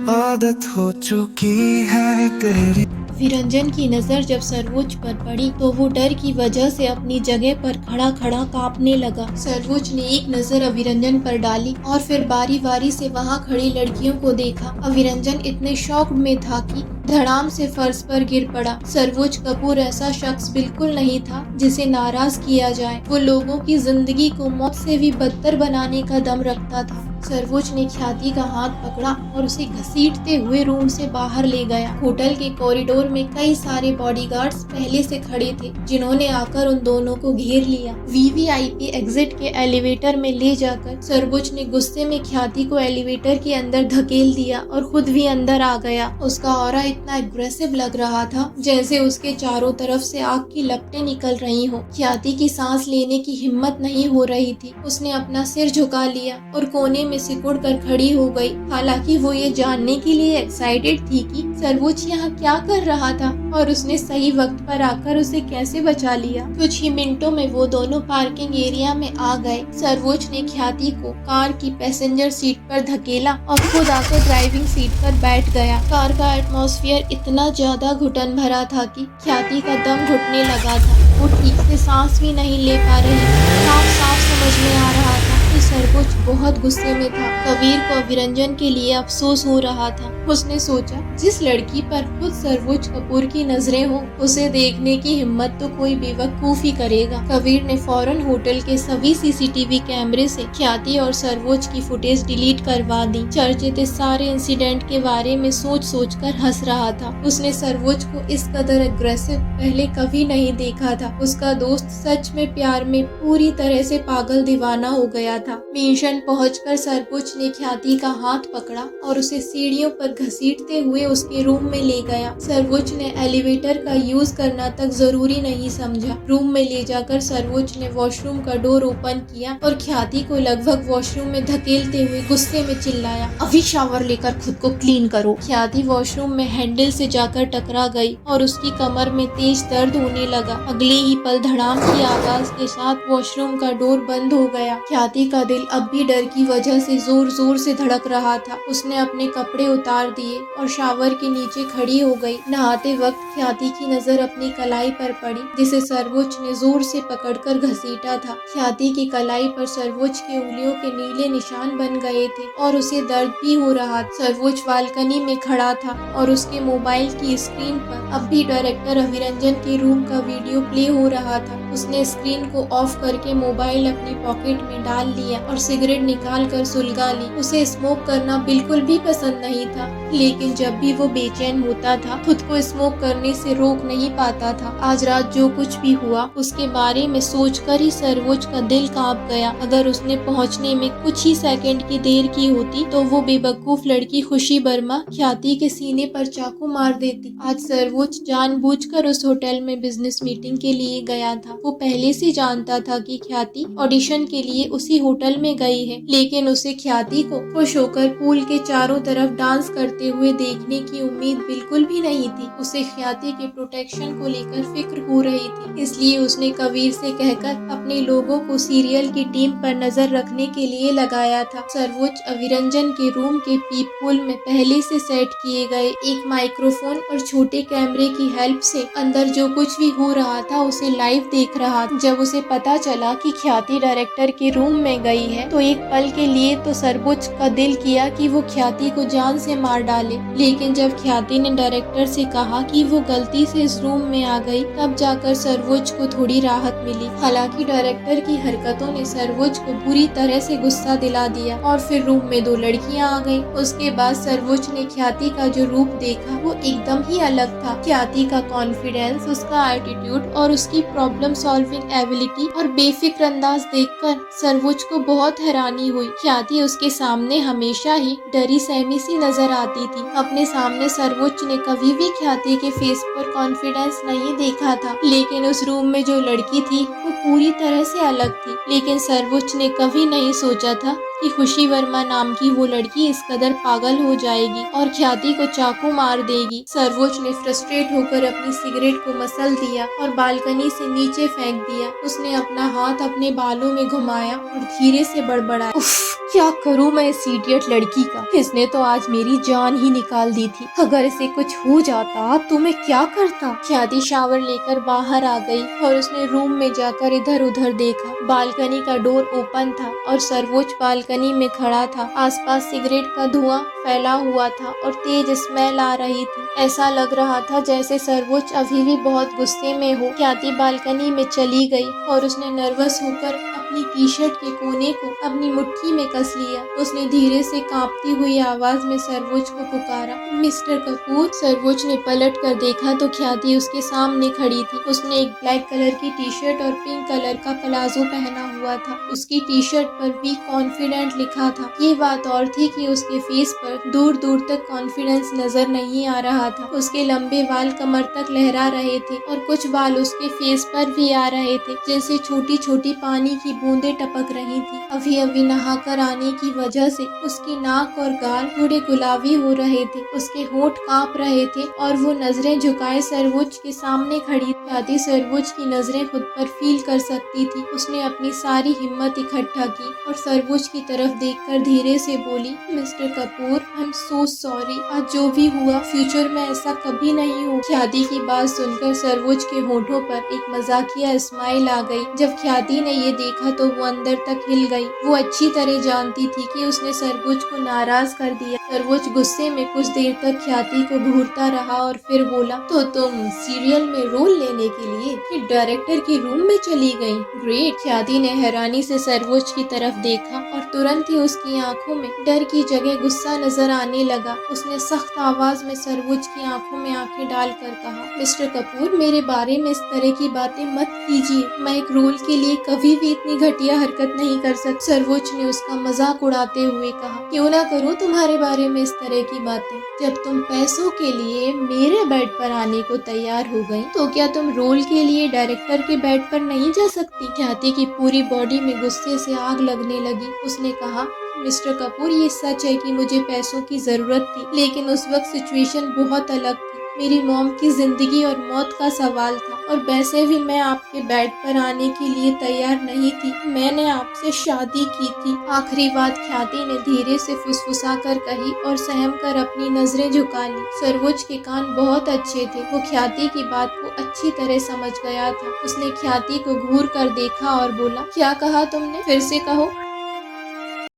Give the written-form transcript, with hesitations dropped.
आदत हो चुकी है तेरी। विरंजन की नजर जब सर्वोच्च पर पड़ी तो वो डर की वजह से अपनी जगह पर खड़ा खड़ा कांपने लगा। सर्वोच्च ने एक नजर अविरंजन पर डाली और फिर बारी बारी से वहाँ खड़ी लड़कियों को देखा। अविरंजन इतने शॉक में था कि धड़ाम से फर्श पर गिर पड़ा। सर्वोच्च कपूर ऐसा शख्स बिल्कुल नहीं था जिसे नाराज किया जाए। वो लोगों की जिंदगी को मौत से भी बदतर बनाने का दम रखता था। सर्वोच्च ने ख्याति का हाथ पकड़ा और उसे घसीटते हुए रूम से बाहर ले गया। होटल के कॉरिडोर में कई सारे बॉडीगार्ड्स पहले से खड़े थे, जिन्होंने आकर उन दोनों को घेर लिया। वीवीआईपी एग्जिट के एलिवेटर में ले जाकर सर्वोच्च ने गुस्से में ख्याति को एलिवेटर के अंदर धकेल दिया और खुद भी अंदर आ गया। उसका ऑरा इतना एग्रेसिव लग रहा था जैसे उसके चारों तरफ से आग की लपटें निकल रही हो। ख्याति की सांस लेने की हिम्मत नहीं हो रही थी। उसने अपना सिर झुका लिया और कोने में सिकुड़ कर खड़ी हो गई। हालांकि वो ये जानने के लिए एक्साइटेड थी कि सर्वोच्च यहाँ क्या कर रहा था और उसने सही वक्त पर आकर उसे कैसे बचा लिया। कुछ ही मिनटों में वो दोनों पार्किंग एरिया में आ गए। सर्वोच्च ने ख्याति को कार की पैसेंजर सीट पर धकेला और खुद आकर ड्राइविंग सीट पर बैठ गया। कार का एटमॉस्फेयर इतना ज्यादा घुटन भरा था कि ख्याति का दम घुटने लगा था। वो ठीक से सांस भी नहीं ले पा रही। साफ साफ समझ में आ रहा था कि सर्वोच्च बहुत गुस्से में था। कबीर को विरंजन के लिए अफसोस हो रहा था। उसने सोचा, जिस लड़की पर खुद सर्वोच्च कपूर की नजरें हो, उसे देखने की हिम्मत तो कोई बेवकूफ ही करेगा। कबीर ने फौरन होटल के सभी सीसीटीवी कैमरे से ख्याति और सर्वोच्च की फुटेज डिलीट करवा दी। चर्चित इस सारे इंसिडेंट के बारे में सोच सोच कर हंस रहा था। उसने सर्वोच्च को इस कदर एग्रेसिव पहले कभी नहीं देखा था। उसका दोस्त सच में प्यार में पूरी तरह से पागल दीवाना हो गया था। मेंशन पहुंचकर सर्वोच्च ने ख्याति का हाथ पकड़ा और उसे सीढ़ियों पर घसीटते हुए उसके रूम में ले गया। सर्वोच्च ने एलिवेटर का यूज करना तक जरूरी नहीं समझा। रूम में ले जाकर सर्वोच्च ने वॉशरूम का डोर ओपन किया और ख्याति को लगभग वॉशरूम में धकेलते हुए गुस्से में चिल्लाया, अभी शावर लेकर खुद को क्लीन करो। ख्याति वॉशरूम में हैंडल से जाकर टकरा गई और उसकी कमर में तेज दर्द होने लगा। अगले ही पल धड़ाम की आवाज के साथ वॉशरूम का डोर बंद हो गया। ख्याति का दिल अब भी डर की वजह से जोर जोर से धड़क रहा था। उसने अपने कपड़े उतार दिए और शावर के नीचे खड़ी हो गई। नहाते वक्त ख्याति की नजर अपनी कलाई पर पड़ी, जिसे सर्वोच्च ने जोर से पकड़कर घसीटा था। ख्याति की कलाई पर सर्वोच्च की उंगलियों के नीले निशान बन गए थे और उसे दर्द भी हो रहा था। सर्वोच्च बालकनी में खड़ा था और उसके मोबाइल की स्क्रीन पर अब भी डायरेक्टर अविरंजन के रूम का वीडियो प्ले हो रहा था। उसने स्क्रीन को ऑफ करके मोबाइल अपनी पॉकेट में डाल लिया और सिगरेट निकाल कर सुलगा ली। उसे स्मोक करना बिल्कुल भी पसंद नहीं था, लेकिन जब भी वो बेचैन होता था खुद को स्मोक करने से रोक नहीं पाता था। आज रात जो कुछ भी हुआ उसके बारे में सोचकर ही सर्वोच्च का दिल कांप गया। अगर उसने पहुंचने में कुछ ही सेकंड की देर की होती तो वो बेवकूफ लड़की खुशी वर्मा ख्याति के सीने पर चाकू मार देती। आज सर्वोच्च जानबूझकर उस होटल में बिजनेस मीटिंग के लिए गया था। वो पहले से जानता था कि ख्याति ऑडिशन के लिए उसी होटल में गई है, लेकिन उसे ख्याति को खुश होकर पूल के चारों तरफ डांस करते हुए देखने की उम्मीद बिल्कुल भी नहीं थी। उसे ख्याति के प्रोटेक्शन को लेकर फिक्र हो रही थी, इसलिए उसने कबीर से कहकर अपने लोगों को सीरियल की टीम पर नजर रखने के लिए लगाया था। सर्वोच्च अविरंजन के रूम के पीप होल में पहले से सेट किए गए एक माइक्रोफोन और छोटे कैमरे की हेल्प से अंदर जो कुछ भी हो रहा था उसे लाइव देख रहा था। जब उसे पता चला कि ख्याति डायरेक्टर के रूम में गई है तो एक पल के लिए तो सर्वोच्च का दिल किया कि वो ख्याति को जान से मार डाले, लेकिन जब ख्याति ने डायरेक्टर से कहा कि वो गलती से इस रूम में आ गई तब जाकर सर्वोच्च को थोड़ी राहत मिली। हालांकि डायरेक्टर की हरकतों ने सर्वोच्च को बुरी तरह से गुस्सा दिला दिया और फिर रूम में दो लड़कियां आ गईं। उसके बाद सर्वोच्च ने ख्याति का जो रूप देखा वो एकदम ही अलग था। ख्याति का कॉन्फिडेंस, उसका एटीट्यूड और उसकी प्रॉब्लम सॉल्विंग एबिलिटी और बेफिक्र अंदाज देखकर सर्वोच्च को बहुत हैरानी हुई। ख्याति उसके सामने हमेशा ही डरी सहमी सी नजर आती थी। अपने सामने सर्वोच्च ने कभी भी ख्याति के फेस पर कॉन्फिडेंस नहीं देखा था, लेकिन उस रूम में जो लड़की थी वो पूरी तरह से अलग थी। लेकिन सर्वोच्च ने कभी नहीं सोचा था कि खुशी वर्मा नाम की वो लड़की इस कदर पागल हो जाएगी और ख्याति को चाकू मार देगी। सर्वोच्च ने फ्रस्ट्रेट होकर अपनी सिगरेट को मसल दिया और बालकनी से नीचे फेंक दिया। उसने अपना हाथ अपने बालों में घुमाया और धीरे से बड़बड़ाया, उफ, क्या करूं मैं इस इडियट लड़की का। इसने तो आज मेरी जान ही निकाल दी थी। अगर इसे कुछ हो जाता तो मैं क्या करता। ख्याति शावर लेकर बाहर आ गई और उसने रूम में जाकर इधर उधर देखा। बालकनी का डोर ओपन था और सर्वोच्च बालकनी में खड़ा था। आसपास सिगरेट का धुआं फैला हुआ था और तेज स्मेल आ रही थी। ऐसा लग रहा था जैसे सर्वोच्च अभी भी बहुत गुस्से में हो। ख्याति बालकनी में चली गई और उसने नर्वस होकर अपनी टी शर्ट के कोने को अपनी मुट्ठी में कस लिया। उसने धीरे से कांपती हुई आवाज में सर्वोच्च को पुकारा, मिस्टर कपूर। सर्वोच्च ने पलट कर देखा तो ख्याति उसके सामने खड़ी थी। उसने एक ब्लैक कलर की टी शर्ट और पिंक कलर का प्लाजो पहना हुआ था। उसकी टी शर्ट पर भी कॉन्फिडेंट लिखा था। ये बात और थी कि उसके फेस पर दूर दूर तक कॉन्फिडेंस नजर नहीं आ रहा था। उसके लंबे बाल कमर तक लहरा रहे थे और कुछ बाल उसके फेस पर भी आ रहे थे, जैसे छोटी छोटी पानी की बूंदें टपक रही थी। अभी अभी नहाकर आने की वजह से उसकी नाक और गाल थोड़े गुलाबी हो रहे थे। उसके होंठ कांप रहे थे और वो नजरें झुकाए सर्वोच्च के सामने खड़ी थी। सर्वोच्च की नजरें खुद पर फील कर सकती थी। उसने अपनी सारी हिम्मत इकट्ठा की और सर्वोच्च की तरफ देखकर धीरे से बोली, mister Kapoor, I am so sorry. आज जो भी हुआ फ्यूचर में ऐसा कभी नहीं हो। ख्याति की बात सुनकर सर्वोच्च के होठों पर एक मजाकिया स्माइल आ गई। जब ख्याति ने ये देखा तो वो अंदर तक हिल गई। वो अच्छी तरह जानती थी कि उसने सर्वोच्च को नाराज कर दिया। सर्वोच्च गुस्से में कुछ देर तक ख्याति को घूरता रहा और फिर बोला, तो तुम सीरियल में रोल लेने के लिए फिर डायरेक्टर के रूम में चली गई? ग्रेट। ख्याति ने हैरानी से सर्वोच्च की तरफ देखा और तुरंत ही उसकी आंखों में डर की जगह गुस्सा नजर आने लगा। उसने सख्त आवाज में सर्वोच्च की आंखों में आंखें डालकर कहा, मिस्टर कपूर, मेरे बारे में इस तरह की बातें मत कीजिए। मैं एक रोल के लिए कभी भी इतनी घटिया हरकत नहीं कर सकती। सर्वोच्च ने उसका मजाक उड़ाते हुए कहा, क्यों ना करूं तुम्हारे बारे में इस तरह की बातें। जब तुम पैसों के लिए मेरे बेड पर आने को तैयार हो गई तो क्या तुम रोल के लिए डायरेक्टर के बेड पर नहीं जा सकती? ख्याति की पूरी बॉडी में गुस्से से आग लगने लगी। उसने कहा, मिस्टर कपूर, ये सच है कि मुझे पैसों की जरूरत थी, लेकिन उस वक्त सिचुएशन बहुत अलग थी। मेरी मॉम की जिंदगी और मौत का सवाल था और वैसे भी मैं आपके बेड पर आने के लिए तैयार नहीं थी। मैंने आपसे शादी की थी। आखिरी बात ख्याति ने धीरे से फुसफुसा कर कही और सहम कर अपनी नजरें झुका ली। सर्वोच्च के कान बहुत अच्छे थे। वो ख्याति की बात को अच्छी तरह समझ गया था। उसने ख्याति को घूर कर देखा और बोला, क्या कहा तुमने? फिर से कहो।